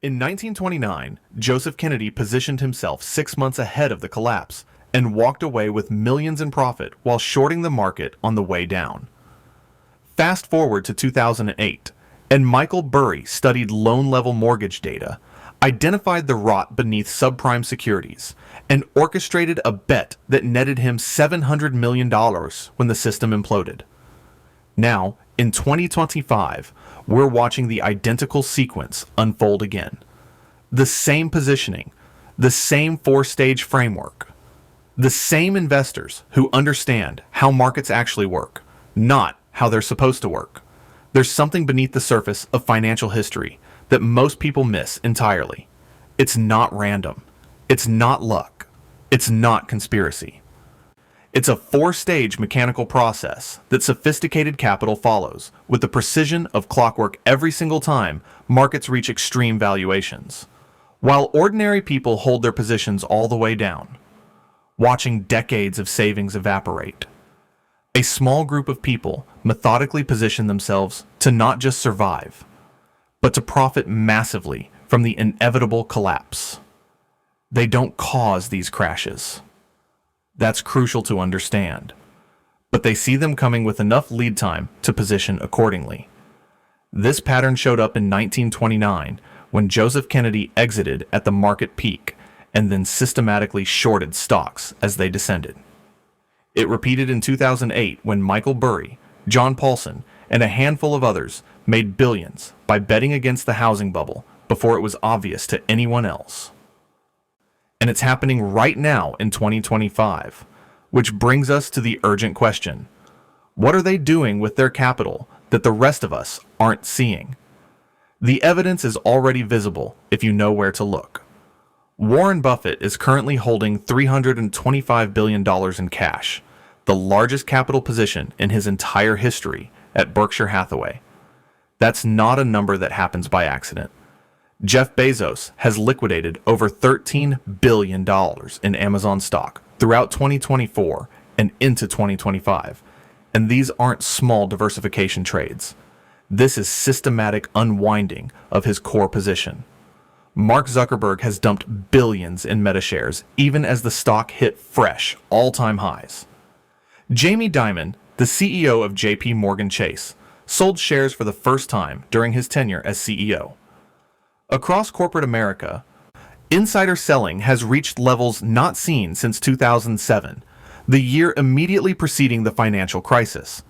In 1929, Joseph Kennedy positioned himself 6 months ahead of the collapse and walked away with millions in profit while shorting the market on the way down. Fast forward to 2008, and Michael Burry studied loan-level mortgage data, identified the rot beneath subprime securities, and orchestrated a bet that netted him $700 million when the system imploded. Now, in 2025, we're watching the identical sequence unfold again. The same positioning, the same four-stage framework, the same investors who understand how markets actually work, not how they're supposed to work. There's something beneath the surface of financial history that most people miss entirely. It's not random. It's not luck. It's not conspiracy. It's a four-stage mechanical process that sophisticated capital follows with the precision of clockwork every single time markets reach extreme valuations, while ordinary people hold their positions all the way down, watching decades of savings evaporate. A small group of people methodically position themselves to not just survive, but to profit massively from the inevitable collapse. They don't cause these crashes. That's crucial to understand. But they see them coming with enough lead time to position accordingly. This pattern showed up in 1929 when Joseph Kennedy exited at the market peak and then systematically shorted stocks as they descended. It repeated in 2008 when Michael Burry, John Paulson, and a handful of others made billions by betting against the housing bubble before it was obvious to anyone else. And it's happening right now in 2025, which brings us to the urgent question. What are they doing with their capital that the rest of us aren't seeing? The evidence is already visible if you know where to look. Warren Buffett is currently holding $325 billion in cash, the largest capital position in his entire history at Berkshire Hathaway. That's not a number that happens by accident. Jeff Bezos has liquidated over $13 billion in Amazon stock throughout 2024 and into 2025, and these aren't small diversification trades. This is systematic unwinding of his core position. Mark Zuckerberg has dumped billions in Meta shares even as the stock hit fresh all-time highs. Jamie Dimon, the CEO of JP Morgan Chase, sold shares for the first time during his tenure as CEO. Across corporate America, insider selling has reached levels not seen since 2007, the year immediately preceding the financial crisis.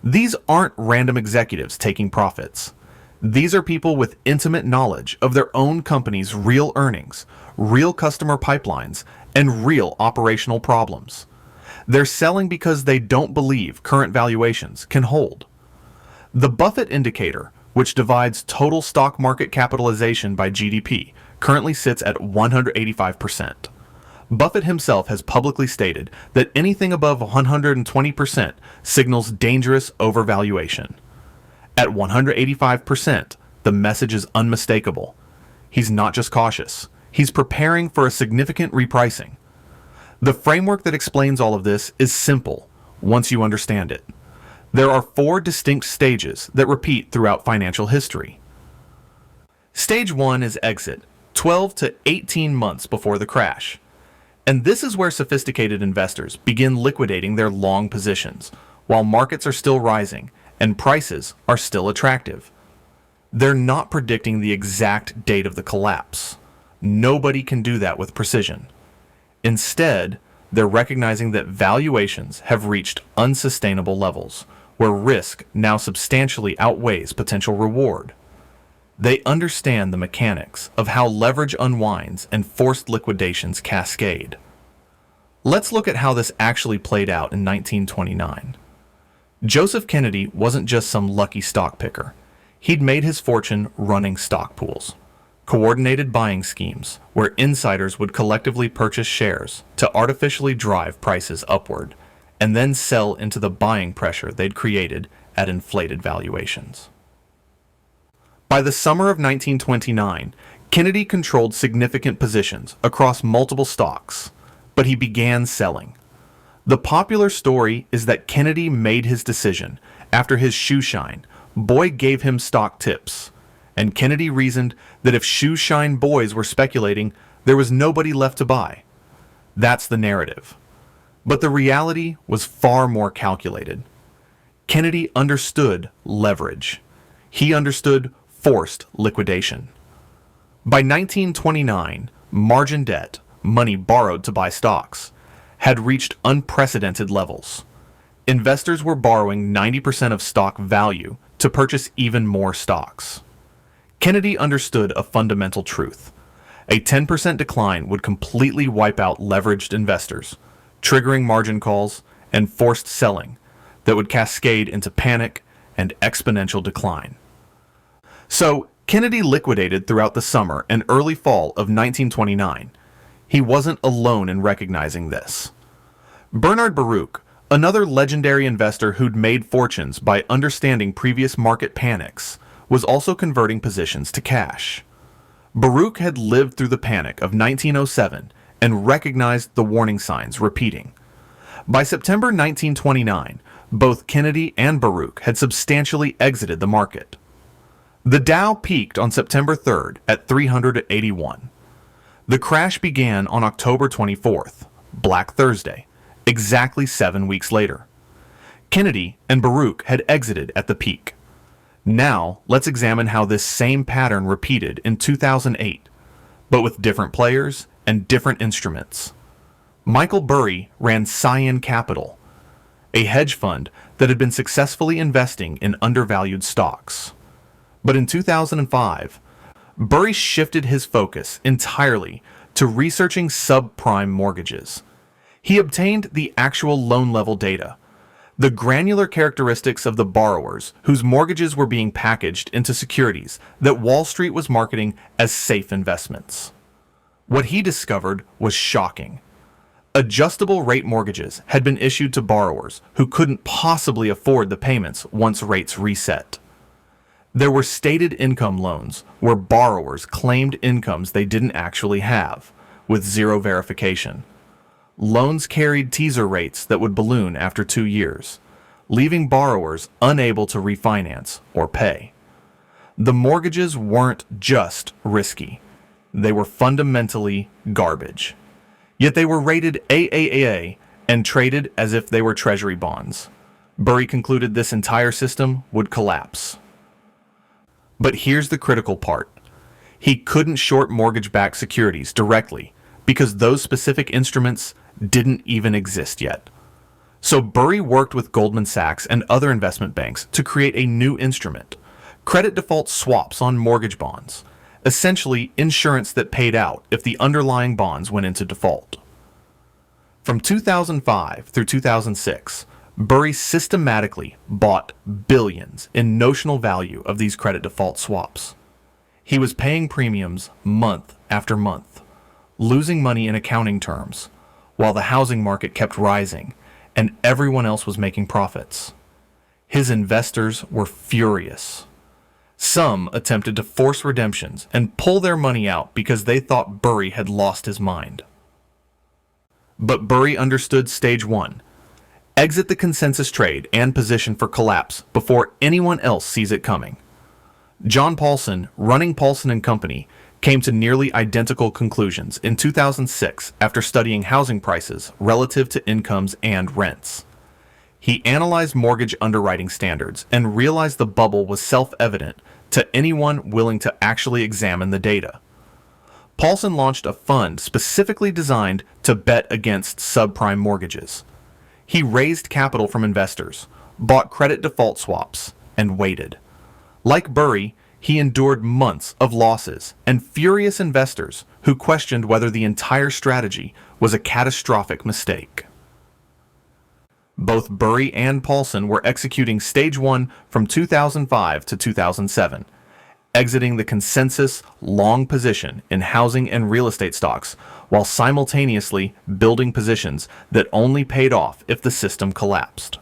These aren't random executives taking profits. These are people with intimate knowledge of their own company's real earnings, real customer pipelines, and real operational problems. They're selling because they don't believe current valuations can hold. The Buffett Indicator, which divides total stock market capitalization by GDP, currently sits at 185%. Buffett himself has publicly stated that anything above 120% signals dangerous overvaluation. At 185%, the message is unmistakable. He's not just cautious. He's preparing for a significant repricing. The framework that explains all of this is simple once you understand it. There are 4 distinct stages that repeat throughout financial history. Stage 1 is exit, 12 to 18 months before the crash. And this is where sophisticated investors begin liquidating their long positions, while markets are still rising and prices are still attractive. They're not predicting the exact date of the collapse. Nobody can do that with precision. Instead, they're recognizing that valuations have reached unsustainable levels, where risk now substantially outweighs potential reward. They understand the mechanics of how leverage unwinds and forced liquidations cascade. Let's look at how this actually played out in 1929. Joseph Kennedy wasn't just some lucky stock picker. He'd made his fortune running stock pools, coordinated buying schemes where insiders would collectively purchase shares to artificially drive prices upward, and then sell into the buying pressure they'd created at inflated valuations. By the summer of 1929, Kennedy controlled significant positions across multiple stocks, but he began selling. The popular story is that Kennedy made his decision after his shoe shine. Boy gave him stock tips, and Kennedy reasoned that if shoe shine boys were speculating, there was nobody left to buy. That's the narrative. But the reality was far more calculated. Kennedy understood leverage. He understood forced liquidation. By 1929, margin debt, money borrowed to buy stocks, had reached unprecedented levels. Investors were borrowing 90% of stock value to purchase even more stocks. Kennedy understood a fundamental truth. A 10% decline would completely wipe out leveraged investors, triggering margin calls and forced selling that would cascade into panic and exponential decline. So, Kennedy liquidated throughout the summer and early fall of 1929. He wasn't alone in recognizing this. Bernard Baruch, another legendary investor who'd made fortunes by understanding previous market panics, was also converting positions to cash. Baruch had lived through the panic of 1907 and recognized the warning signs repeating. By September 1929, both Kennedy and Baruch had substantially exited the market. The Dow peaked on September 3rd at 381. The crash began on October 24th, Black Thursday, exactly 7 weeks later. Kennedy and Baruch had exited at the peak. Now, let's examine how this same pattern repeated in 2008, but with different players and different instruments. Michael Burry ran Cyan Capital, a hedge fund that had been successfully investing in undervalued stocks. But in 2005, Burry shifted his focus entirely to researching subprime mortgages. He obtained the actual loan level data, the granular characteristics of the borrowers whose mortgages were being packaged into securities that Wall Street was marketing as safe investments. What he discovered was shocking. Adjustable rate mortgages had been issued to borrowers who couldn't possibly afford the payments once rates reset. There were stated income loans where borrowers claimed incomes they didn't actually have, with zero verification. Loans carried teaser rates that would balloon after 2 years, leaving borrowers unable to refinance or pay. The mortgages weren't just risky. They were fundamentally garbage. Yet they were rated AAA and traded as if they were treasury bonds. Burry concluded this entire system would collapse. But here's the critical part. He couldn't short mortgage-backed securities directly because those specific instruments didn't even exist yet. So Burry worked with Goldman Sachs and other investment banks to create a new instrument, credit default swaps on mortgage bonds, essentially insurance that paid out if the underlying bonds went into default. From 2005 through 2006, Burry systematically bought billions in notional value of these credit default swaps. He was paying premiums month after month, losing money in accounting terms, while the housing market kept rising and everyone else was making profits. His investors were furious. Some attempted to force redemptions and pull their money out because they thought Burry had lost his mind. But Burry understood stage one. Exit the consensus trade and position for collapse before anyone else sees it coming. John Paulson, running Paulson & Company, came to nearly identical conclusions in 2006 after studying housing prices relative to incomes and rents. He analyzed mortgage underwriting standards and realized the bubble was self-evident to anyone willing to actually examine the data. Paulson launched a fund specifically designed to bet against subprime mortgages. He raised capital from investors, bought credit default swaps, and waited. Like Burry, he endured months of losses and furious investors who questioned whether the entire strategy was a catastrophic mistake. Both Burry and Paulson were executing stage one from 2005 to 2007, exiting the consensus long position in housing and real estate stocks while simultaneously building positions that only paid off if the system collapsed.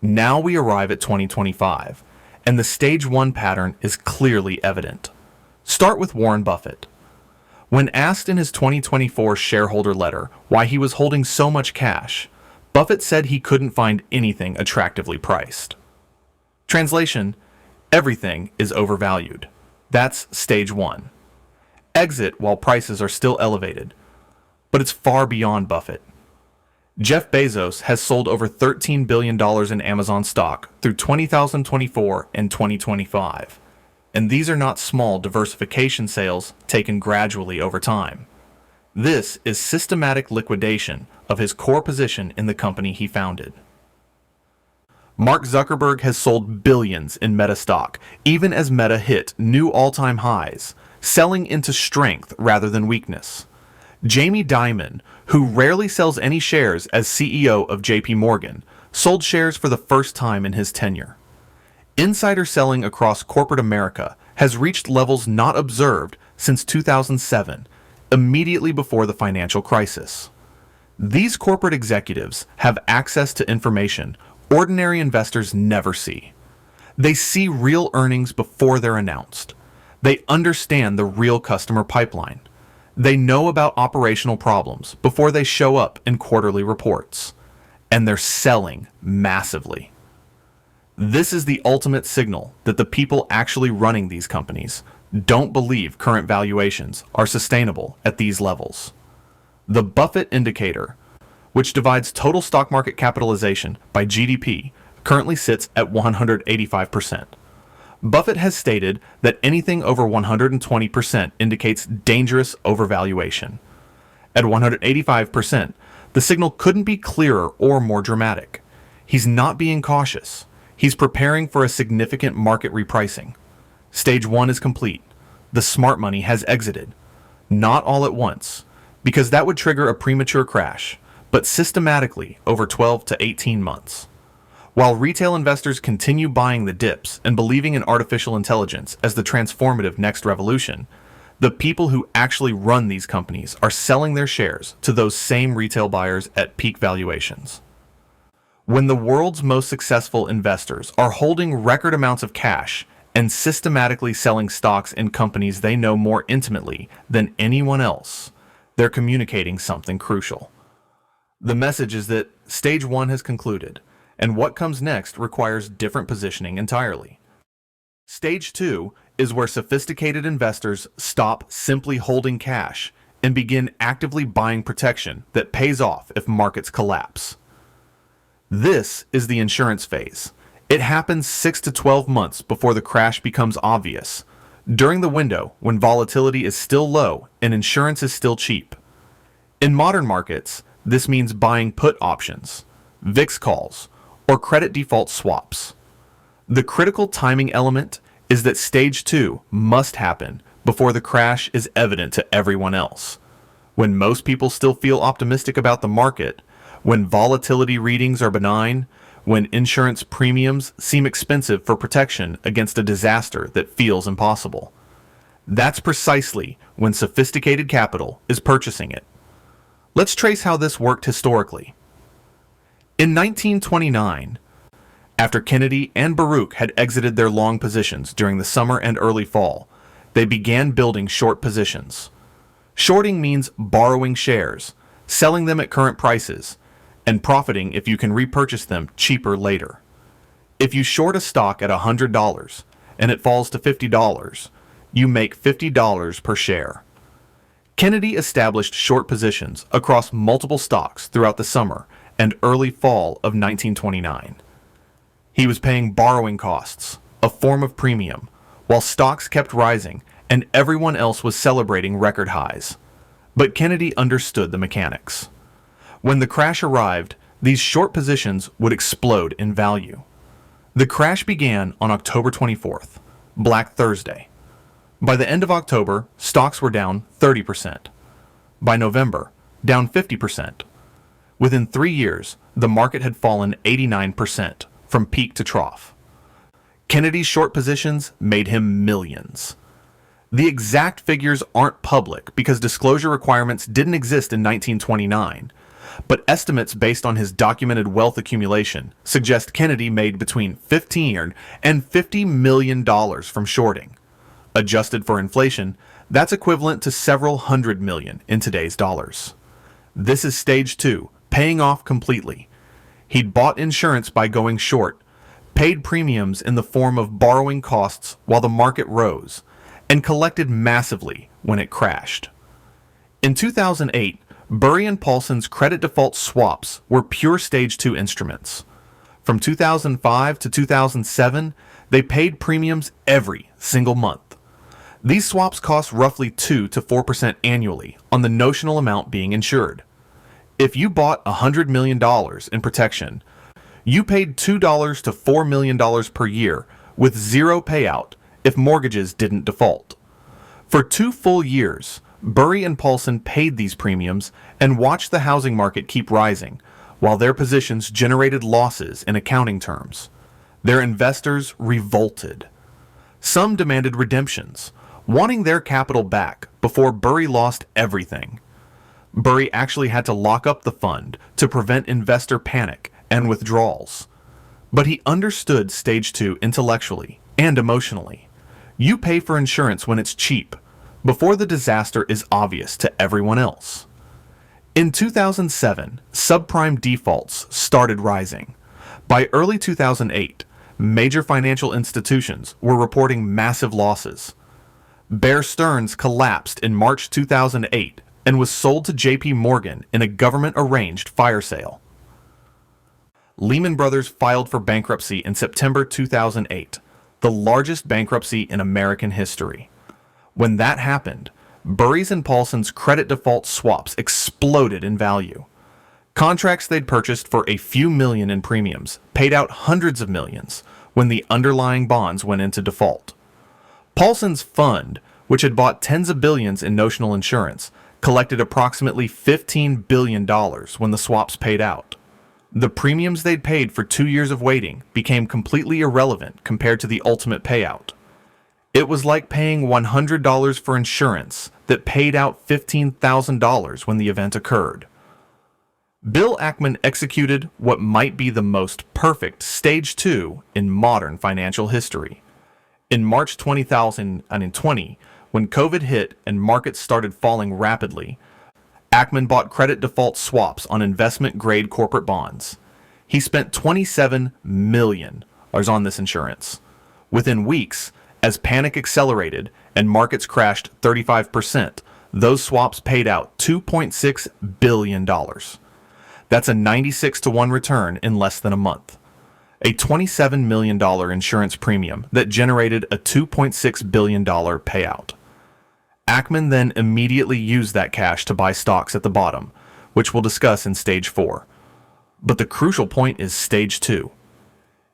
Now we arrive at 2025, and the stage one pattern is clearly evident. Start with Warren Buffett. When asked in his 2024 shareholder letter why he was holding so much cash, Buffett said he couldn't find anything attractively priced. Translation: everything is overvalued. That's stage one. Exit while prices are still elevated. But it's far beyond Buffett. Jeff Bezos has sold over $13 billion in Amazon stock through 2024 and 2025. And these are not small diversification sales taken gradually over time. This is systematic liquidation of his core position in the company he founded. Mark Zuckerberg has sold billions in Meta stock, even as Meta hit new all-time highs, selling into strength rather than weakness. Jamie Dimon, who rarely sells any shares as CEO of JP Morgan, sold shares for the first time in his tenure. Insider selling across corporate America has reached levels not observed since 2007, immediately before the financial crisis. These corporate executives have access to information ordinary investors never see. They see real earnings before they're announced. They understand the real customer pipeline. They know about operational problems before they show up in quarterly reports. And they're selling massively. This is the ultimate signal that the people actually running these companies don't believe current valuations are sustainable at these levels. The Buffett Indicator, which divides total stock market capitalization by GDP, currently sits at 185%. Buffett has stated that anything over 120% indicates dangerous overvaluation. At 185%, the signal couldn't be clearer or more dramatic. He's not being cautious. He's preparing for a significant market repricing. Stage one is complete. The smart money has exited. Not all at once, because that would trigger a premature crash, but systematically over 12 to 18 months. While retail investors continue buying the dips and believing in artificial intelligence as the transformative next revolution, the people who actually run these companies are selling their shares to those same retail buyers at peak valuations. When the world's most successful investors are holding record amounts of cash and systematically selling stocks in companies they know more intimately than anyone else, they're communicating something crucial. The message is that stage one has concluded, and what comes next requires different positioning entirely. Stage two is where sophisticated investors stop simply holding cash and begin actively buying protection that pays off if markets collapse. This is the insurance phase. It happens 6 to 12 months before the crash becomes obvious, during the window when volatility is still low and insurance is still cheap. In modern markets, this means buying put options, VIX calls, or credit default swaps. The critical timing element is that stage two must happen before the crash is evident to everyone else. When most people still feel optimistic about the market, when volatility readings are benign, when insurance premiums seem expensive for protection against a disaster that feels impossible. That's precisely when sophisticated capital is purchasing it. Let's trace how this worked historically. In 1929, after Kennedy and Baruch had exited their long positions during the summer and early fall, they began building short positions. Shorting means borrowing shares, selling them at current prices, and profiting if you can repurchase them cheaper later. If you short a stock at $100 and it falls to $50, you make $50 per share. Kennedy established short positions across multiple stocks throughout the summer and early fall of 1929. He was paying borrowing costs, a form of premium, while stocks kept rising and everyone else was celebrating record highs. But Kennedy understood the mechanics. When the crash arrived, these short positions would explode in value. The crash began on October 24th, Black Thursday. By the end of October, stocks were down 30%. By November, down 50%. Within 3 years, the market had fallen 89% from peak to trough. Kennedy's short positions made him millions. The exact figures aren't public because disclosure requirements didn't exist in 1929, but estimates based on his documented wealth accumulation suggest Kennedy made between $15 and $50 million from shorting. Adjusted for inflation, that's equivalent to several hundred million in today's dollars. This is stage two, paying off completely. He'd bought insurance by going short, paid premiums in the form of borrowing costs while the market rose, and collected massively when it crashed. In 2008, Burry and Paulson's credit default swaps were pure Stage 2 instruments. From 2005 to 2007, they paid premiums every single month. These swaps cost roughly 2 to 4% annually on the notional amount being insured. If you bought $100 million in protection, you paid $2 to $4 million per year with zero payout if mortgages didn't default. For 2 full years, Burry and Paulson paid these premiums and watched the housing market keep rising, while their positions generated losses in accounting terms. Their investors revolted. Some demanded redemptions, wanting their capital back before Burry lost everything. Burry actually had to lock up the fund to prevent investor panic and withdrawals. But he understood Stage 2 intellectually and emotionally. You pay for insurance when it's cheap, before the disaster is obvious to everyone else. In 2007, subprime defaults started rising. By early 2008, major financial institutions were reporting massive losses. Bear Stearns collapsed in March 2008 and was sold to J.P. Morgan in a government-arranged fire sale. Lehman Brothers filed for bankruptcy in September 2008, the largest bankruptcy in American history. When that happened, Burry's and Paulson's credit default swaps exploded in value. Contracts they'd purchased for a few million in premiums paid out hundreds of millions when the underlying bonds went into default. Paulson's fund, which had bought tens of billions in notional insurance, collected approximately $15 billion when the swaps paid out. The premiums they'd paid for 2 years of waiting became completely irrelevant compared to the ultimate payout. It was like paying $100 for insurance that paid out $15,000 when the event occurred. Bill Ackman executed what might be the most perfect Stage 2 in modern financial history. In March 2020, when COVID hit and markets started falling rapidly, Ackman bought credit default swaps on investment-grade corporate bonds. He spent $27 million on this insurance. Within weeks, as panic accelerated and markets crashed 35%, those swaps paid out $2.6 billion. That's a 96-to-1 return in less than a month. A $27 million insurance premium that generated a $2.6 billion payout. Ackman then immediately used that cash to buy stocks at the bottom, which we'll discuss in Stage 4. But the crucial point is Stage 2.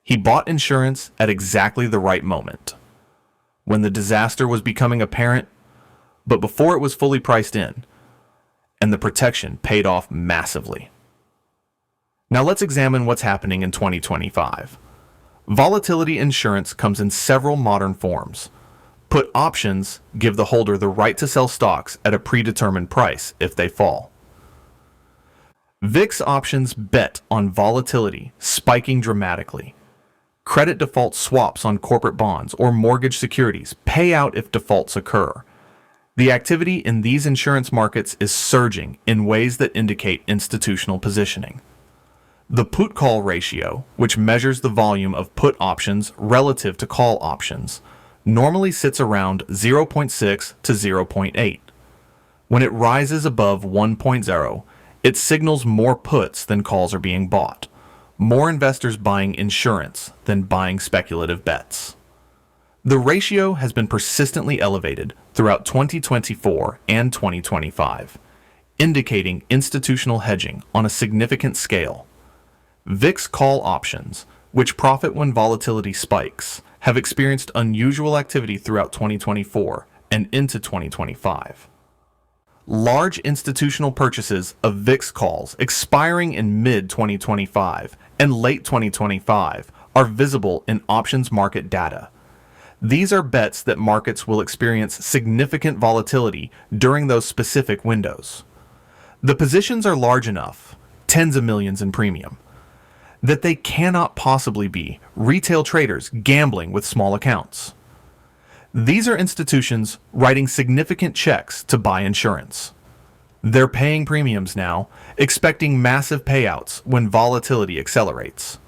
He bought insurance at exactly the right moment, when the disaster was becoming apparent, but before it was fully priced in, and the protection paid off massively. Now let's examine what's happening in 2025. Volatility insurance comes in several modern forms. Put options give the holder the right to sell stocks at a predetermined price if they fall. VIX options bet on volatility spiking dramatically. Credit default swaps on corporate bonds or mortgage securities pay out if defaults occur. The activity in these insurance markets is surging in ways that indicate institutional positioning. The put-call ratio, which measures the volume of put options relative to call options, normally sits around 0.6 to 0.8. When it rises above 1.0, it signals more puts than calls are being bought, more investors buying insurance than buying speculative bets. The ratio has been persistently elevated throughout 2024 and 2025, indicating institutional hedging on a significant scale. VIX call options, which profit when volatility spikes, have experienced unusual activity throughout 2024 and into 2025. Large institutional purchases of VIX calls expiring in mid-2025 and late 2025 are visible in options market data. These are bets that markets will experience significant volatility during those specific windows. The positions are large enough, tens of millions in premium, that they cannot possibly be retail traders gambling with small accounts. These are institutions writing significant checks to buy insurance. They're paying premiums now, expecting massive payouts when volatility accelerates.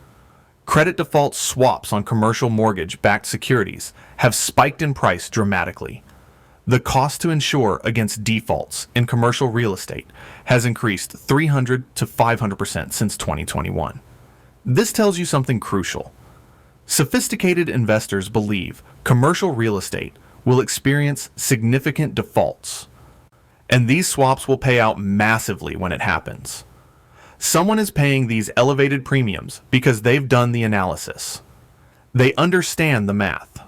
Credit default swaps on commercial mortgage-backed securities have spiked in price dramatically. The cost to insure against defaults in commercial real estate has increased 300 to 500% since 2021. This tells you something crucial. Sophisticated investors believe commercial real estate will experience significant defaults, and these swaps will pay out massively when it happens. Someone is paying these elevated premiums because they've done the analysis. They understand the math.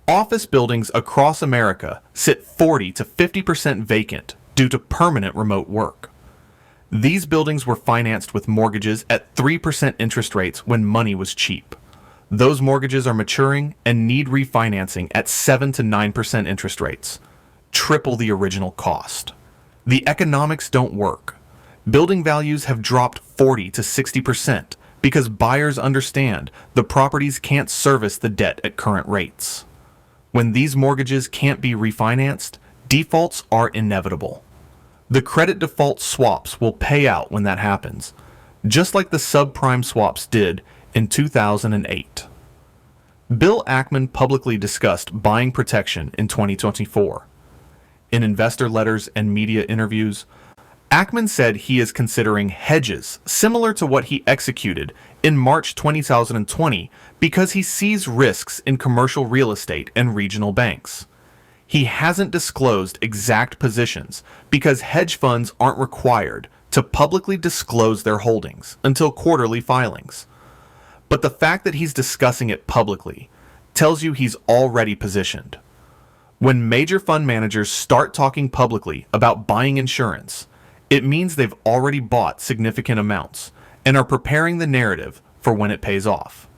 Office buildings across America sit 40 to 50% vacant due to permanent remote work. These buildings were financed with mortgages at 3% interest rates when money was cheap. Those mortgages are maturing and need refinancing at 7 to 9% interest rates, triple the original cost. The economics don't work. Building values have dropped 40 to 60% because buyers understand the properties can't service the debt at current rates. When these mortgages can't be refinanced, defaults are inevitable. The credit default swaps will pay out when that happens, just like the subprime swaps did in 2008. Bill Ackman publicly discussed buying protection in 2024. In investor letters and media interviews, Ackman said he is considering hedges similar to what he executed in March 2020 because he sees risks in commercial real estate and regional banks. He hasn't disclosed exact positions because hedge funds aren't required to publicly disclose their holdings until quarterly filings. But the fact that he's discussing it publicly tells you he's already positioned. When major fund managers start talking publicly about buying insurance, it means they've already bought significant amounts and are preparing the narrative for when it pays off.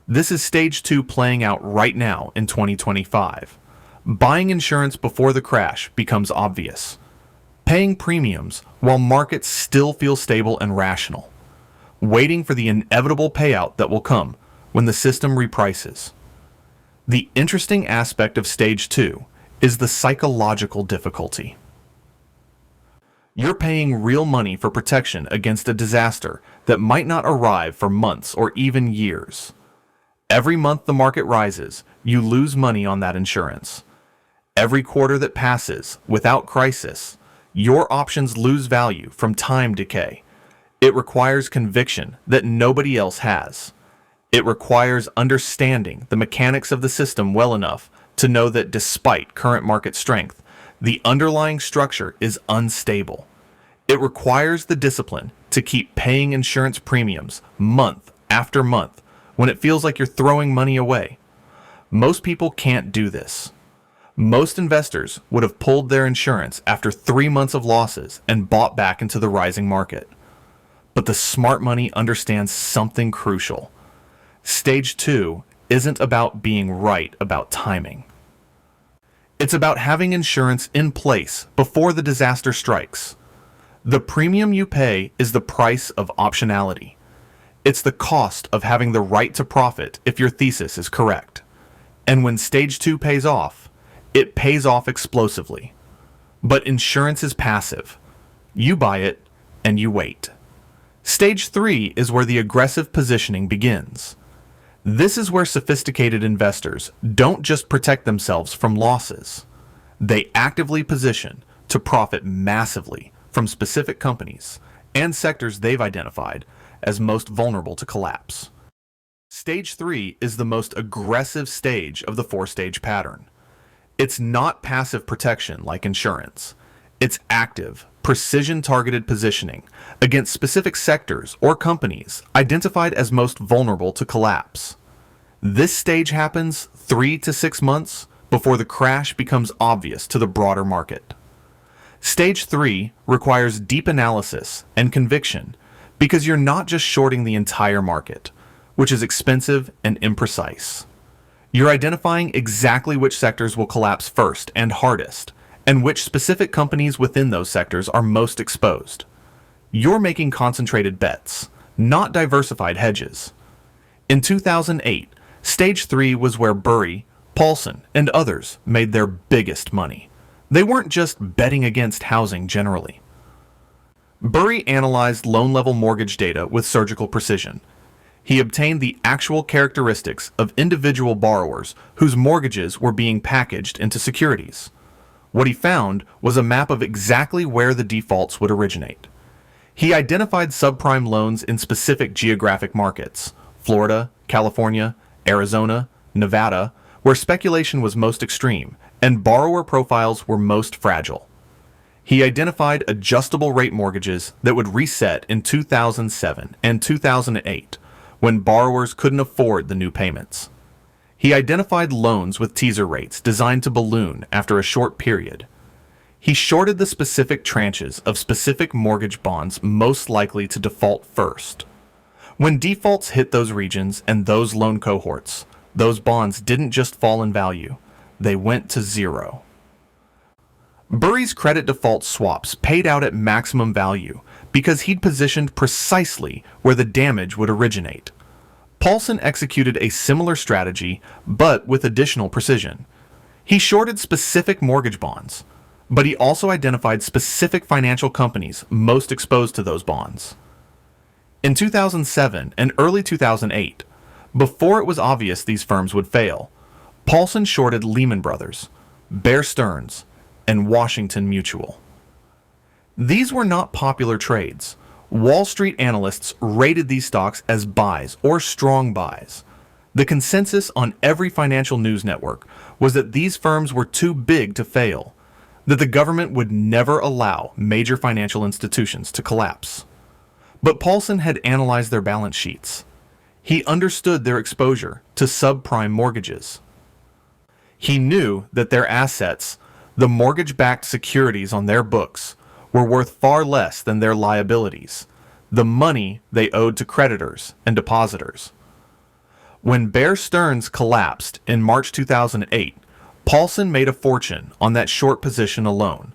This is stage 2 playing out right now in 2025. Buying insurance before the crash becomes obvious. Paying premiums while markets still feel stable and rational. Waiting for the inevitable payout that will come when the system reprices. The interesting aspect of stage 2 is the psychological difficulty. You're paying real money for protection against a disaster that might not arrive for months or even years. Every month the market rises, you lose money on that insurance. Every quarter that passes without crisis, your options lose value from time decay. It requires conviction that nobody else has. It requires understanding the mechanics of the system well enough to know that despite current market strength, the underlying structure is unstable. It requires the discipline to keep paying insurance premiums month after month when it feels like you're throwing money away. Most people can't do this. Most investors would have pulled their insurance after 3 months of losses and bought back into the rising market. But the smart money understands something crucial. Stage 2 isn't about being right about timing. It's about having insurance in place before the disaster strikes. The premium you pay is the price of optionality. It's the cost of having the right to profit if your thesis is correct. And when stage 2 pays off, it pays off explosively. But insurance is passive. You buy it and you wait. Stage 3 is where the aggressive positioning begins. This is where sophisticated investors don't just protect themselves from losses. They actively position to profit massively from specific companies and sectors they've identified as most vulnerable to collapse. Stage 3 is the most aggressive stage of the 4-stage pattern. It's not passive protection like insurance. It's active, precision-targeted positioning against specific sectors or companies identified as most vulnerable to collapse. This stage happens 3 to 6 months before the crash becomes obvious to the broader market. Stage 3 requires deep analysis and conviction because you're not just shorting the entire market, which is expensive and imprecise. You're identifying exactly which sectors will collapse first and hardest, and which specific companies within those sectors are most exposed. You're making concentrated bets, not diversified hedges. In 2008, Stage 3 was where Burry, Paulson, and others made their biggest money. They weren't just betting against housing generally. Burry analyzed loan-level mortgage data with surgical precision. He obtained the actual characteristics of individual borrowers whose mortgages were being packaged into securities. What he found was a map of exactly where the defaults would originate. He identified subprime loans in specific geographic markets: Florida, California, Arizona, Nevada, where speculation was most extreme and borrower profiles were most fragile. He identified adjustable rate mortgages that would reset in 2007 and 2008 when borrowers couldn't afford the new payments. He identified loans with teaser rates designed to balloon after a short period. He shorted the specific tranches of specific mortgage bonds most likely to default first. When defaults hit those regions and those loan cohorts, those bonds didn't just fall in value, they went to zero. Burry's credit default swaps paid out at maximum value because he'd positioned precisely where the damage would originate. Paulson executed a similar strategy, but with additional precision. He shorted specific mortgage bonds, but he also identified specific financial companies most exposed to those bonds. In 2007 and early 2008, before it was obvious these firms would fail, Paulson shorted Lehman Brothers, Bear Stearns, and Washington Mutual. These were not popular trades. Wall Street analysts rated these stocks as buys or strong buys. The consensus on every financial news network was that these firms were too big to fail, that the government would never allow major financial institutions to collapse. But Paulson had analyzed their balance sheets. He understood their exposure to subprime mortgages. He knew that their assets, the mortgage-backed securities on their books, were worth far less than their liabilities, the money they owed to creditors and depositors. When Bear Stearns collapsed in March 2008, Paulson made a fortune on that short position alone.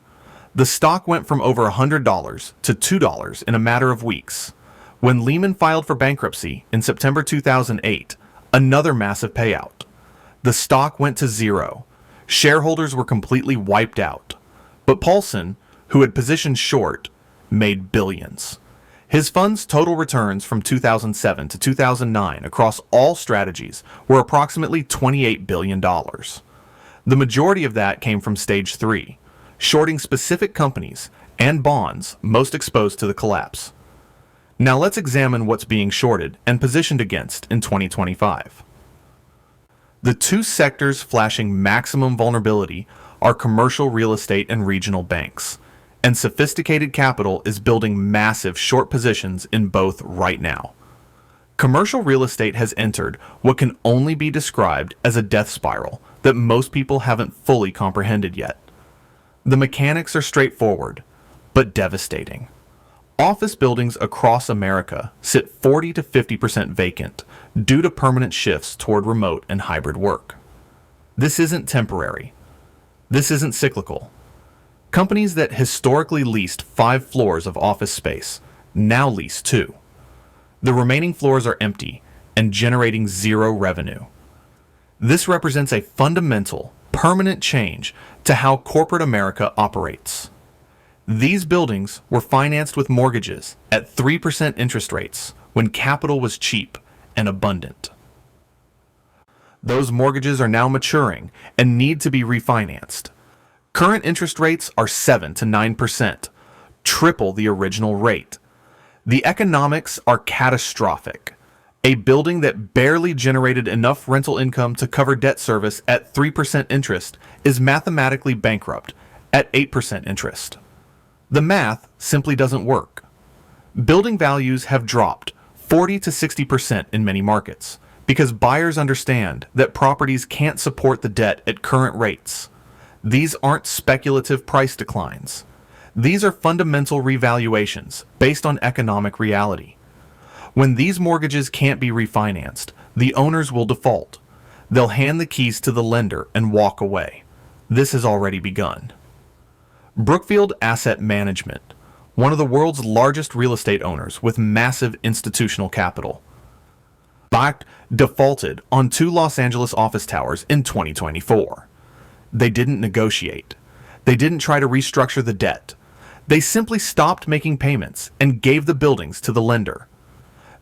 The stock went from over $100 to $2 in a matter of weeks. When Lehman filed for bankruptcy in September 2008, another massive payout. The stock went to zero. Shareholders were completely wiped out. But Paulson, who had positioned short, made billions. His fund's total returns from 2007 to 2009 across all strategies were approximately $28 billion. The majority of that came from stage 3, shorting specific companies and bonds most exposed to the collapse. Now let's examine what's being shorted and positioned against in 2025. The two sectors flashing maximum vulnerability are commercial real estate and regional banks, and sophisticated capital is building massive short positions in both right now. Commercial real estate has entered what can only be described as a death spiral that most people haven't fully comprehended yet. The mechanics are straightforward, but devastating. Office buildings across America sit 40 to 50% vacant due to permanent shifts toward remote and hybrid work. This isn't temporary. This isn't cyclical. Companies that historically leased 5 floors of office space now lease 2. The remaining floors are empty and generating zero revenue. This represents a fundamental, permanent change to how corporate America operates. These buildings were financed with mortgages at 3% interest rates when capital was cheap and abundant. Those mortgages are now maturing and need to be refinanced. Current interest rates are 7 to 9%, triple the original rate. The economics are catastrophic. A building that barely generated enough rental income to cover debt service at 3% interest is mathematically bankrupt at 8% interest. The math simply doesn't work. Building values have dropped 40 to 60% in many markets because buyers understand that properties can't support the debt at current rates. These aren't speculative price declines. These are fundamental revaluations based on economic reality. When these mortgages can't be refinanced, the owners will default. They'll hand the keys to the lender and walk away. This has already begun. Brookfield Asset Management, one of the world's largest real estate owners with massive institutional capital, defaulted on 2 Los Angeles office towers in 2024. They didn't negotiate. They didn't try to restructure the debt. They simply stopped making payments and gave the buildings to the lender.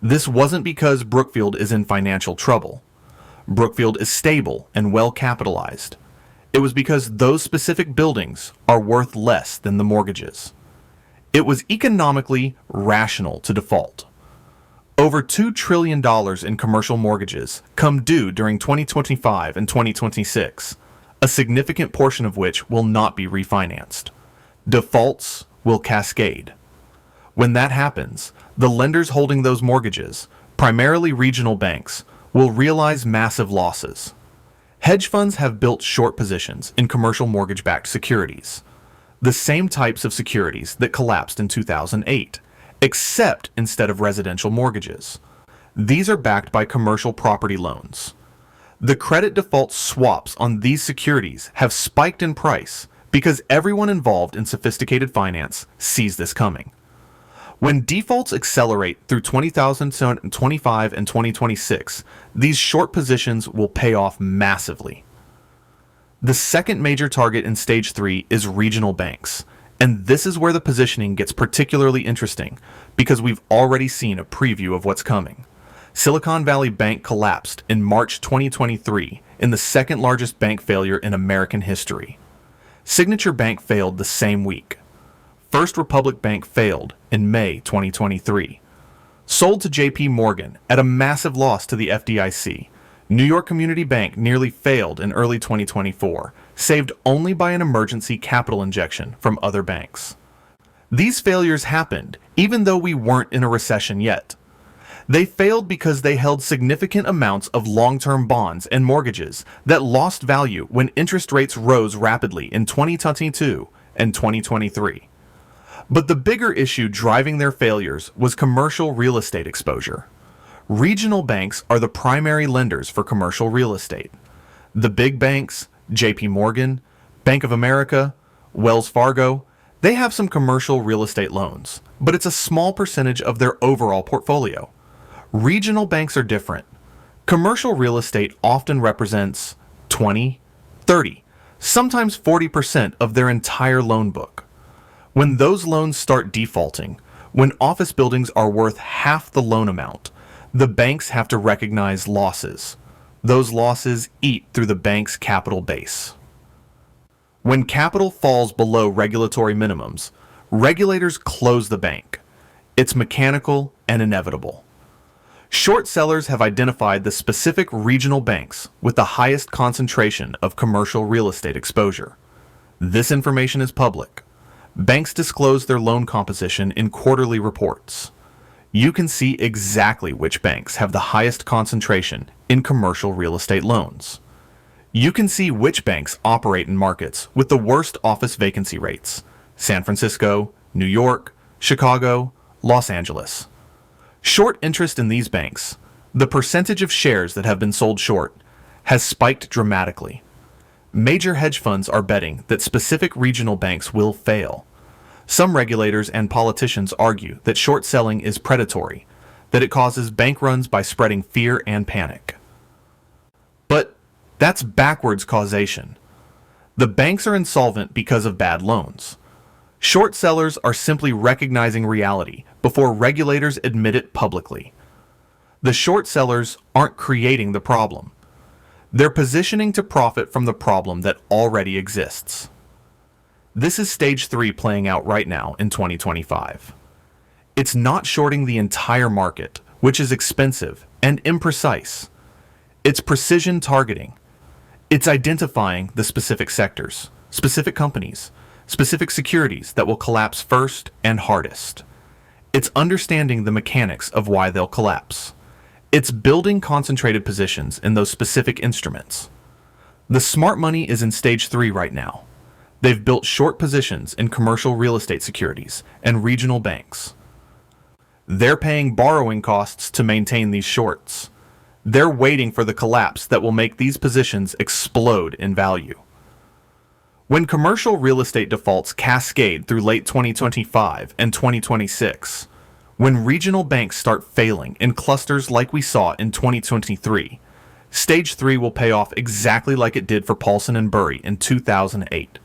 This wasn't because Brookfield is in financial trouble. Brookfield is stable and well capitalized. It was because those specific buildings are worth less than the mortgages. It was economically rational to default. Over $2 trillion in commercial mortgages come due during 2025 and 2026, a significant portion of which will not be refinanced. Defaults will cascade. When that happens, the lenders holding those mortgages, primarily regional banks, will realize massive losses. Hedge funds have built short positions in commercial mortgage-backed securities, the same types of securities that collapsed in 2008, except instead of residential mortgages. These are backed by commercial property loans. The credit default swaps on these securities have spiked in price because everyone involved in sophisticated finance sees this coming. When defaults accelerate through 2025 and 2026, these short positions will pay off massively. The second major target in Stage 3 is regional banks, and this is where the positioning gets particularly interesting because we've already seen a preview of what's coming. Silicon Valley Bank collapsed in March 2023 in the second largest bank failure in American history. Signature Bank failed the same week. First Republic Bank failed in May 2023. Sold to JP Morgan at a massive loss to the FDIC, New York Community Bank nearly failed in early 2024, saved only by an emergency capital injection from other banks. These failures happened even though we weren't in a recession yet. They failed because they held significant amounts of long-term bonds and mortgages that lost value when interest rates rose rapidly in 2022 and 2023. But the bigger issue driving their failures was commercial real estate exposure. Regional banks are the primary lenders for commercial real estate. The big banks, JP Morgan, Bank of America, Wells Fargo, they have some commercial real estate loans, but it's a small percentage of their overall portfolio. Regional banks are different. Commercial real estate often represents 20, 30, sometimes 40% of their entire loan book. When those loans start defaulting, when office buildings are worth half the loan amount, the banks have to recognize losses. Those losses eat through the bank's capital base. When capital falls below regulatory minimums, regulators close the bank. It's mechanical and inevitable. Short sellers have identified the specific regional banks with the highest concentration of commercial real estate exposure. This information is public. Banks disclose their loan composition in quarterly reports. You can see exactly which banks have the highest concentration in commercial real estate loans. You can see which banks operate in markets with the worst office vacancy rates: San Francisco, New York, Chicago, Los Angeles. Short interest in these banks, the percentage of shares that have been sold short, has spiked dramatically. Major hedge funds are betting that specific regional banks will fail. Some regulators and politicians argue that short selling is predatory, that it causes bank runs by spreading fear and panic. But that's backwards causation. The banks are insolvent because of bad loans. Short sellers are simply recognizing reality before regulators admit it publicly. The short sellers aren't creating the problem. They're positioning to profit from the problem that already exists. This is Stage 3 playing out right now in 2025. It's not shorting the entire market, which is expensive and imprecise. It's precision targeting. It's identifying the specific sectors, specific companies, specific securities that will collapse first and hardest. It's understanding the mechanics of why they'll collapse. It's building concentrated positions in those specific instruments. The smart money is in Stage 3 right now. They've built short positions in commercial real estate securities and regional banks. They're paying borrowing costs to maintain these shorts. They're waiting for the collapse that will make these positions explode in value. When commercial real estate defaults cascade through late 2025 and 2026, when regional banks start failing in clusters like we saw in 2023, Stage 3 will pay off exactly like it did for Paulson and Burry in 2008.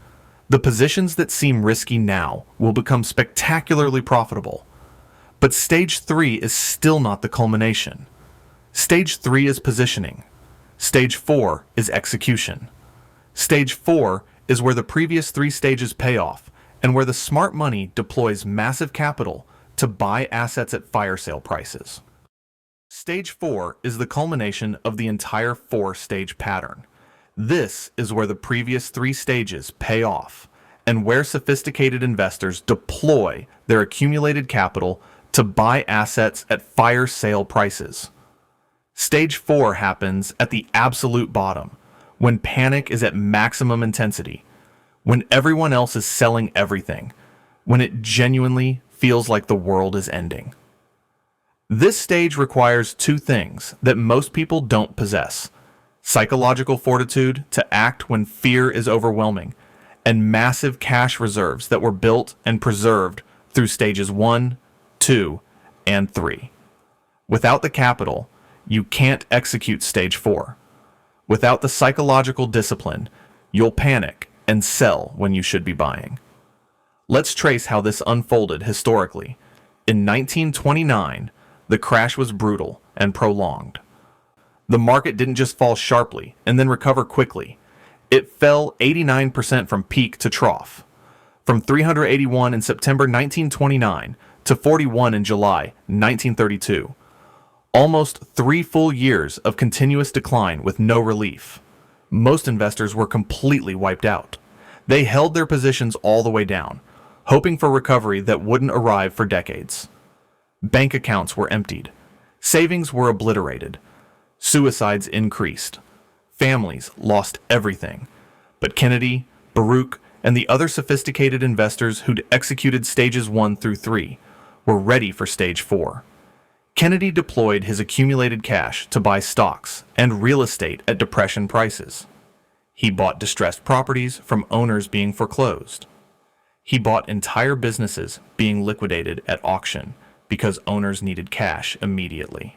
The positions that seem risky now will become spectacularly profitable. But Stage 3 is still not the culmination. Stage 3 is positioning. Stage 4 is execution. Stage 4 is where the previous 3 stages pay off and where the smart money deploys massive capital to buy assets at fire sale prices. Stage 4 is the culmination of the entire 4-stage pattern. This is where the previous 3 stages pay off and where sophisticated investors deploy their accumulated capital to buy assets at fire sale prices. Stage 4 happens at the absolute bottom, when panic is at maximum intensity, when everyone else is selling everything, when it genuinely feels like the world is ending. This stage requires 2 things that most people don't possess: psychological fortitude to act when fear is overwhelming, and massive cash reserves that were built and preserved through stages 1, 2, and 3. Without the capital, you can't execute stage 4. Without the psychological discipline, you'll panic and sell when you should be buying. Let's trace how this unfolded historically. In 1929, the crash was brutal and prolonged. The market didn't just fall sharply and then recover quickly. It fell 89% from peak to trough. From 381 in September 1929 to 41 in July 1932. Almost 3 full years of continuous decline with no relief. Most investors were completely wiped out. They held their positions all the way down, hoping for recovery that wouldn't arrive for decades. Bank accounts were emptied. Savings were obliterated. Suicides increased. Families lost everything. But Kennedy, Baruch, and the other sophisticated investors who'd executed stages 1 through 3 were ready for stage 4. Kennedy deployed his accumulated cash to buy stocks and real estate at depression prices. He bought distressed properties from owners being foreclosed. He bought entire businesses being liquidated at auction because owners needed cash immediately.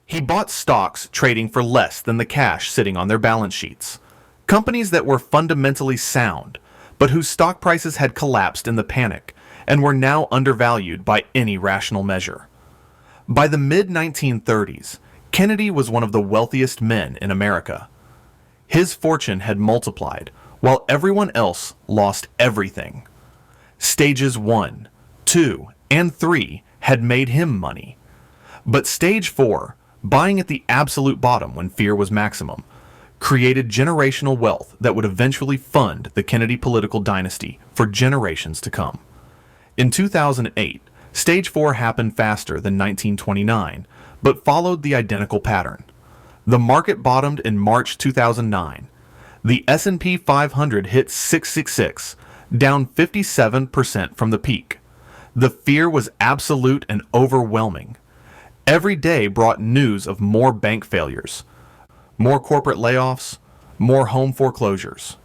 He bought stocks trading for less than the cash sitting on their balance sheets. Companies that were fundamentally sound, but whose stock prices had collapsed in the panic and were now undervalued by any rational measure. By the mid-1930s, Kennedy was one of the wealthiest men in America. His fortune had multiplied, while everyone else lost everything. Stages 1, 2, and 3 had made him money. But stage 4, buying at the absolute bottom when fear was maximum, created generational wealth that would eventually fund the Kennedy political dynasty for generations to come. In 2008, stage 4 happened faster than 1929, but followed the identical pattern. The market bottomed in March 2009. The S&P 500 hit 666, down 57% from the peak. The fear was absolute and overwhelming. Every day brought news of more bank failures, more corporate layoffs, more home foreclosures.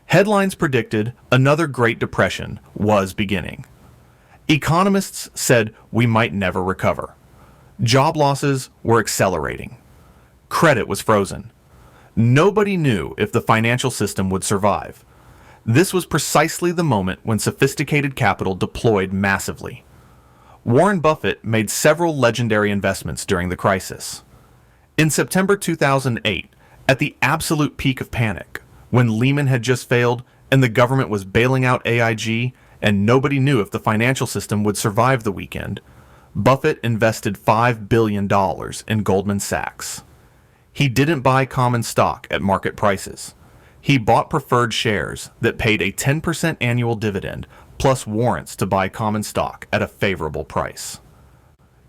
Headlines predicted another Great Depression was beginning. Economists said we might never recover. Job losses were accelerating. Credit was frozen. Nobody knew if the financial system would survive. This was precisely the moment when sophisticated capital deployed massively. Warren Buffett made several legendary investments during the crisis. In September 2008, at the absolute peak of panic, when Lehman had just failed and the government was bailing out AIG and nobody knew if the financial system would survive the weekend, Buffett invested $5 billion in Goldman Sachs. He didn't buy common stock at market prices. He bought preferred shares that paid a 10% annual dividend plus warrants to buy common stock at a favorable price.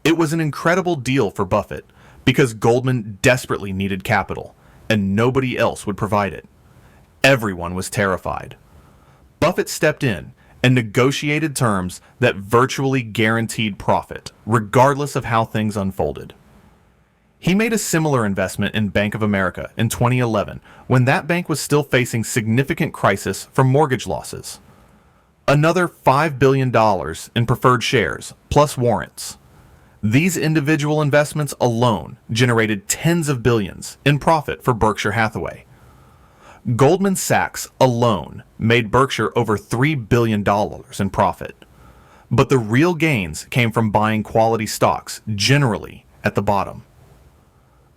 It was an incredible deal for Buffett because Goldman desperately needed capital and nobody else would provide it. Everyone was terrified. Buffett stepped in and negotiated terms that virtually guaranteed profit, regardless of how things unfolded. He made a similar investment in Bank of America in 2011 when that bank was still facing significant crisis from mortgage losses. Another $5 billion in preferred shares, plus warrants. These individual investments alone generated tens of billions in profit for Berkshire Hathaway. Goldman Sachs alone made Berkshire over $3 billion in profit. But the real gains came from buying quality stocks, generally at the bottom.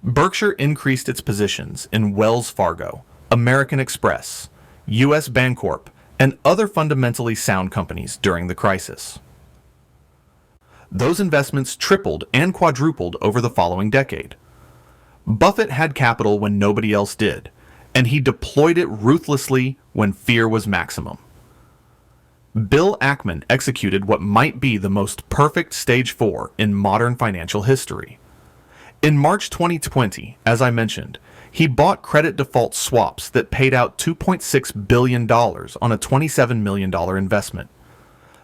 Berkshire increased its positions in Wells Fargo, American Express, U.S. Bancorp, and other fundamentally sound companies during the crisis. Those investments tripled and quadrupled over the following decade. Buffett had capital when nobody else did, and he deployed it ruthlessly when fear was maximum. Bill Ackman executed what might be the most perfect stage 4 in modern financial history. In March 2020, as I mentioned, he bought credit default swaps that paid out $2.6 billion on a $27 million investment.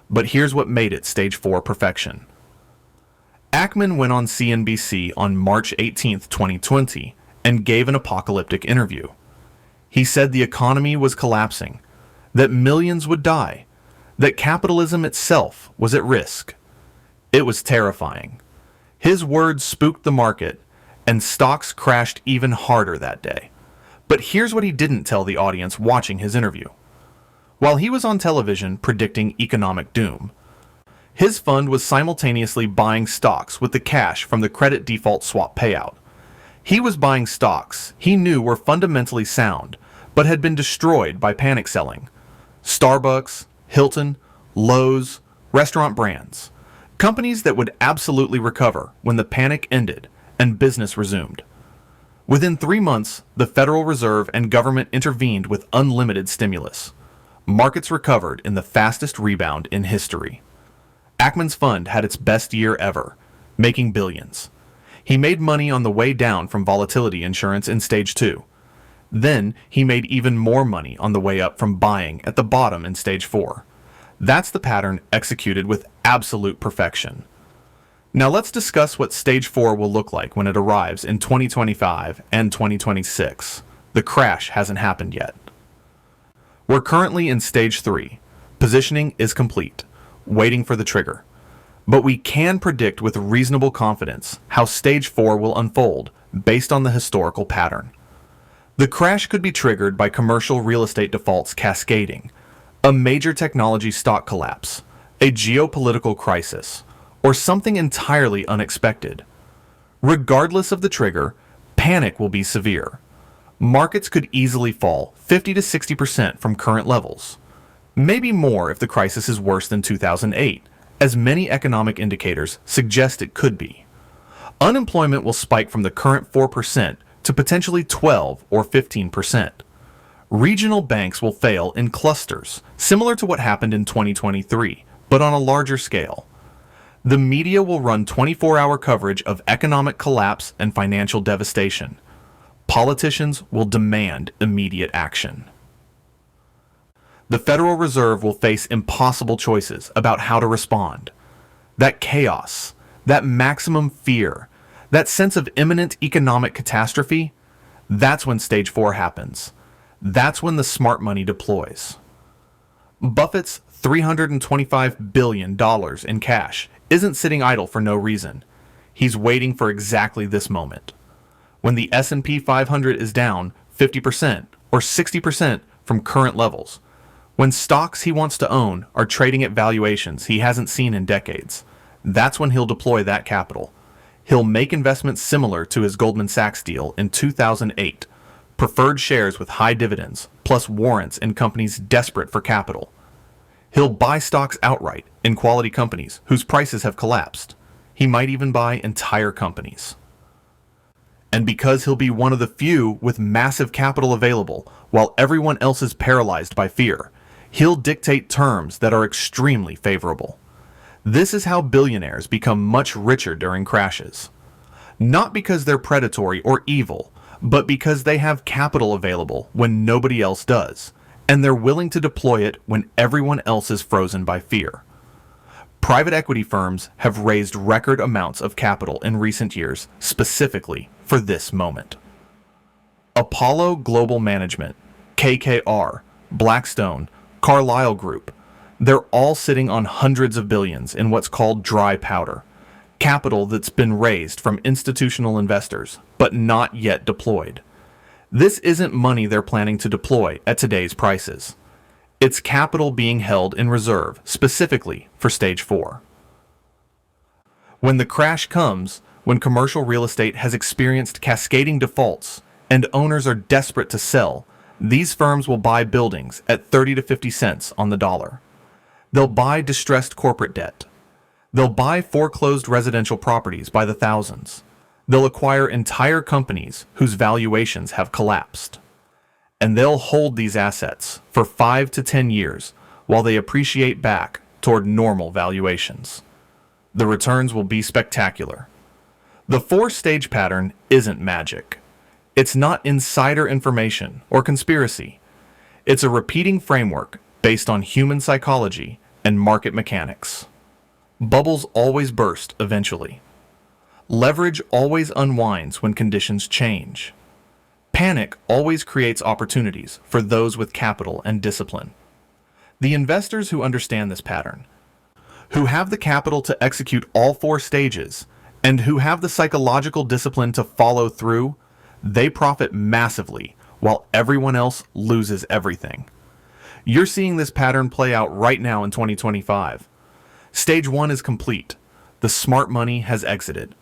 But here's what made it stage 4 perfection. Ackman went on CNBC on March 18, 2020, and gave an apocalyptic interview. He said the economy was collapsing, that millions would die, that capitalism itself was at risk. It was terrifying. His words spooked the market, and stocks crashed even harder that day. But here's what he didn't tell the audience watching his interview. While he was on television predicting economic doom, his fund was simultaneously buying stocks with the cash from the credit default swap payout. He was buying stocks he knew were fundamentally sound, but had been destroyed by panic selling. Starbucks, Hilton, Lowe's, restaurant brands. Companies that would absolutely recover when the panic ended and business resumed. Within 3 months, the Federal Reserve and government intervened with unlimited stimulus. Markets recovered in the fastest rebound in history. Ackman's fund had its best year ever, making billions. He made money on the way down from volatility insurance in stage 2. Then he made even more money on the way up from buying at the bottom in stage 4. That's the pattern executed with absolute perfection. Now let's discuss what stage 4 will look like when it arrives in 2025 and 2026. The crash hasn't happened yet. We're currently in stage 3. Positioning is complete, waiting for the trigger. But we can predict with reasonable confidence how stage 4 will unfold based on the historical pattern. The crash could be triggered by commercial real estate defaults cascading, a major technology stock collapse, a geopolitical crisis, or something entirely unexpected. Regardless of the trigger, panic will be severe. Markets could easily fall 50 to 60% from current levels. Maybe more if the crisis is worse than 2008, as many economic indicators suggest it could be. Unemployment will spike from the current 4% to potentially 12 or 15%. Regional banks will fail in clusters, similar to what happened in 2023, but on a larger scale. The media will run 24-hour coverage of economic collapse and financial devastation. Politicians will demand immediate action. The Federal Reserve will face impossible choices about how to respond. That chaos, that maximum fear, that sense of imminent economic catastrophe, that's when stage 4 happens. That's when the smart money deploys. Buffett's $325 billion in cash isn't sitting idle for no reason. He's waiting for exactly this moment. When the S&P 500 is down 50% or 60% from current levels, when stocks he wants to own are trading at valuations he hasn't seen in decades, that's when he'll deploy that capital. He'll make investments similar to his Goldman Sachs deal in 2008, preferred shares with high dividends, plus warrants in companies desperate for capital. He'll buy stocks outright in quality companies whose prices have collapsed. He might even buy entire companies. And because he'll be one of the few with massive capital available while everyone else is paralyzed by fear, he'll dictate terms that are extremely favorable. This is how billionaires become much richer during crashes. Not because they're predatory or evil, but because they have capital available when nobody else does, and they're willing to deploy it when everyone else is frozen by fear. Private equity firms have raised record amounts of capital in recent years specifically for this moment. Apollo Global Management, KKR, Blackstone, Carlyle Group, they're all sitting on hundreds of billions in what's called dry powder, capital that's been raised from institutional investors, but not yet deployed. This isn't money they're planning to deploy at today's prices. It's capital being held in reserve specifically for stage 4. When the crash comes, when commercial real estate has experienced cascading defaults and owners are desperate to sell, These firms will buy buildings at 30 to 50 cents on the dollar. They'll buy distressed corporate debt. They'll buy foreclosed residential properties by the thousands. They'll acquire entire companies whose valuations have collapsed. And they'll hold these assets for 5 to 10 years while they appreciate back toward normal valuations. The returns will be spectacular. The four-stage pattern isn't magic. It's not insider information or conspiracy. It's a repeating framework based on human psychology and market mechanics. Bubbles always burst eventually. Leverage always unwinds when conditions change. Panic always creates opportunities for those with capital and discipline. The investors who understand this pattern, who have the capital to execute all four stages, and who have the psychological discipline to follow through, they profit massively while everyone else loses everything. You're seeing this pattern play out right now in 2025. Stage 1 is complete. The smart money has exited.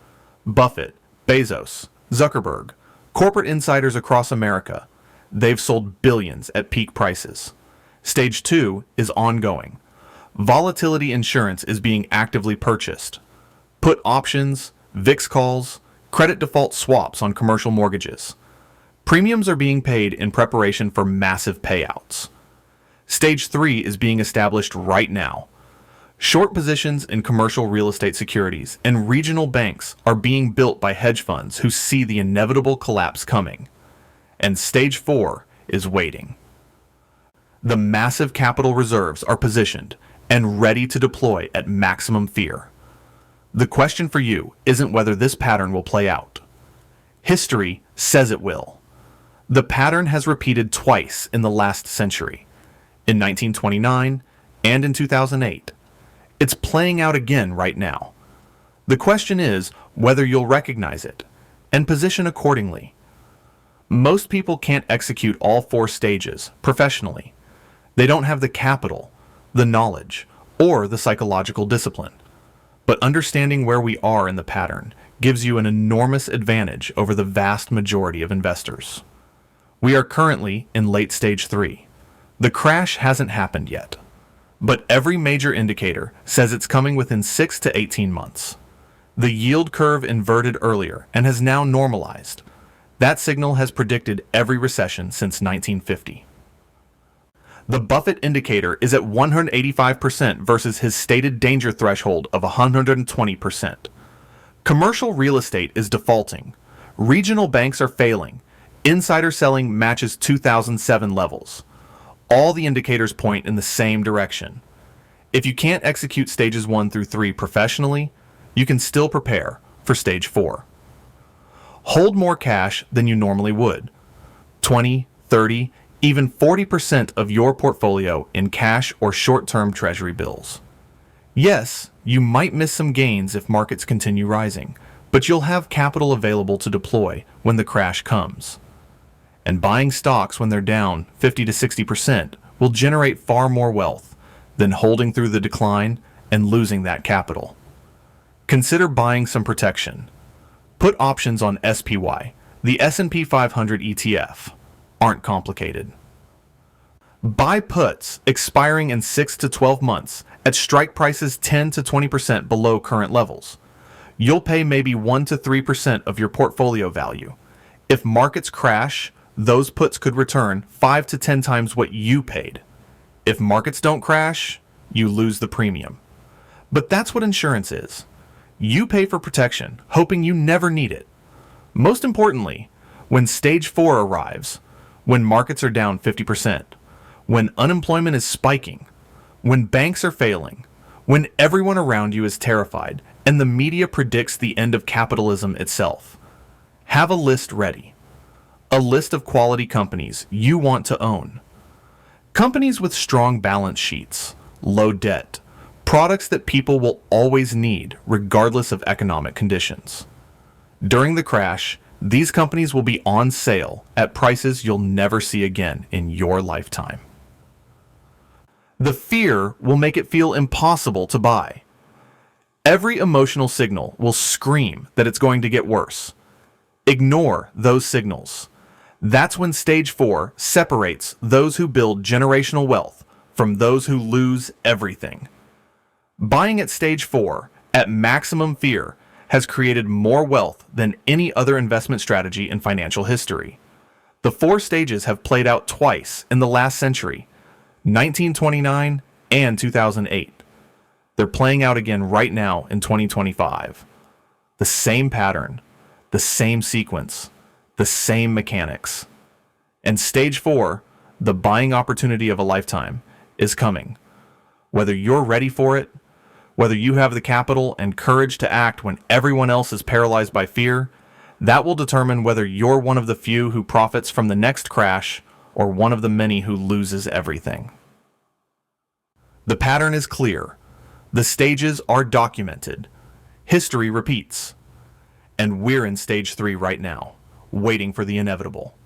Buffett, Bezos, Zuckerberg, corporate insiders across America, they've sold billions at peak prices. Stage 2 is ongoing. Volatility insurance is being actively purchased. Put options, VIX calls, credit default swaps on commercial mortgages. Premiums are being paid in preparation for massive payouts. Stage 3 is being established right now. Short positions in commercial real estate securities and regional banks are being built by hedge funds who see the inevitable collapse coming. And Stage 4 is waiting. The massive capital reserves are positioned and ready to deploy at maximum fear. The question for you isn't whether this pattern will play out. History says it will. The pattern has repeated twice in the last century, in 1929 and in 2008. It's playing out again right now. The question is whether you'll recognize it and position accordingly. Most people can't execute all four stages professionally. They don't have the capital, the knowledge, or the psychological discipline. But understanding where we are in the pattern gives you an enormous advantage over the vast majority of investors. We are currently in late stage 3. The crash hasn't happened yet. But every major indicator says it's coming within 6 to 18 months. The yield curve inverted earlier and has now normalized. That signal has predicted every recession since 1950. The Buffett Indicator is at 185% versus his stated danger threshold of 120%. Commercial real estate is defaulting. Regional banks are failing. Insider selling matches 2007 levels. All the indicators point in the same direction. If you can't execute stages 1 through 3 professionally, you can still prepare for stage 4. Hold more cash than you normally would. 20, 30, even 40% of your portfolio in cash or short-term treasury bills. Yes, you might miss some gains if markets continue rising, but you'll have capital available to deploy when the crash comes. And buying stocks when they're down 50 to 60% will generate far more wealth than holding through the decline and losing that capital. Consider buying some protection. Put options on SPY, the S&P 500 ETF. Aren't complicated. Buy puts expiring in 6 to 12 months at strike prices 10 to 20% below current levels. You'll pay maybe 1 to 3% of your portfolio value. If markets crash, those puts could return 5 to 10 times what you paid. If markets don't crash, you lose the premium. But that's what insurance is. You pay for protection, hoping you never need it. Most importantly, when stage 4 arrives, when markets are down 50%, when unemployment is spiking, when banks are failing, when everyone around you is terrified, and the media predicts the end of capitalism itself, have a list ready. A list of quality companies you want to own. Companies with strong balance sheets, low debt, products that people will always need regardless of economic conditions. During the crash, these companies will be on sale at prices you'll never see again in your lifetime. The fear will make it feel impossible to buy. Every emotional signal will scream that it's going to get worse. Ignore those signals. That's when stage 4 separates those who build generational wealth from those who lose everything. Buying at stage 4 at maximum fear has created more wealth than any other investment strategy in financial history. The 4 stages have played out twice in the last century, 1929 and 2008. They're playing out again right now in 2025. The same pattern, the same sequence, the same mechanics. And stage 4, the buying opportunity of a lifetime, is coming. Whether you're ready for it, whether you have the capital and courage to act when everyone else is paralyzed by fear, that will determine whether you're one of the few who profits from the next crash or one of the many who loses everything. The pattern is clear. The stages are documented. History repeats. And we're in stage 3 right now, waiting for the inevitable.